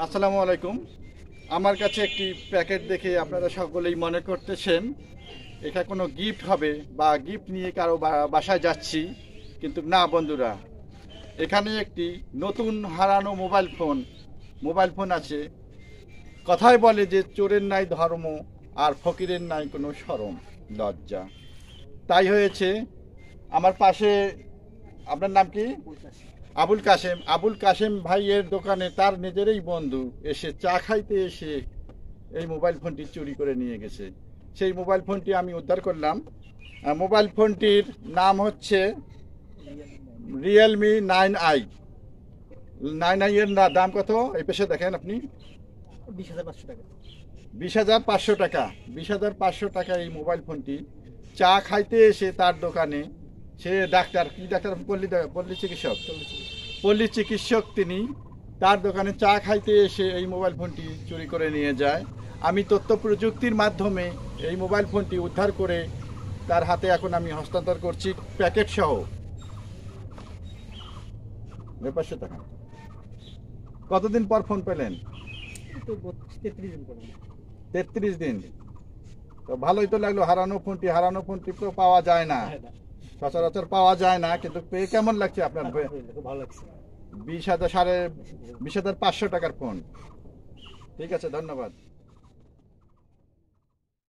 আসসালামু আলাইকুম। আমার কাছে একটি প্যাকেট দেখে আপনারা সকলেই মনে করতেছেন এটা কোনো গিফট হবে বা গিফট নিয়ে কারো বাসায় যাচ্ছি, কিন্তু না বন্ধুরা, এখানে একটি নতুন হারানো মোবাইল ফোন আছে। কথায় বলে যে চোরের নাই ধর্ম আর ফকিরের নাই কোনো শরম লজ্জা। তাই হয়েছে আমার পাশে, আপনার নাম কি? আবুল কাশেম ভাইয়ের দোকানে তার নিজেরই বন্ধু এসে চা খাইতে এসে এই মোবাইল ফোনটি চুরি করে নিয়ে গেছে। সেই মোবাইল ফোনটি আমি উদ্ধার করলাম। মোবাইল ফোনটির নাম হচ্ছে রিয়েলমি 9i। 9i এর দাম কত? এই পেশে দেখেন আপনি, 20,500 টাকা। 20,500 টাকা। 20,500 টাকা এই মোবাইল ফোনটি। চা খাইতে এসে তার দোকানে সে ডাক্তার, কি ডাক্তার? পল্লী চিকিৎসক তিনি তার দোকানে চা খাইতে এসে এই মোবাইল ফোনটি চুরি করে নিয়ে যায়। আমি তথ্য প্রযুক্তির মাধ্যমে এই মোবাইল ফোনটি উদ্ধার করে তার হাতে এখন আমি হস্তান্তর করছি প্যাকেট সহ। 500 টাকা। কতদিন পর ফোন পেলেন? 33 দিন পরে। 33 দিন। তো ভালোই তো লাগলো। হারানো ফোনটি তো পাওয়া যায় না, সচরাচর পাওয়া যায় না, কিন্তু পেয়ে কেমন লাগছে আপনার? ভালো লাগছে। 20,500 টাকার ফোন। ঠিক আছে, ধন্যবাদ।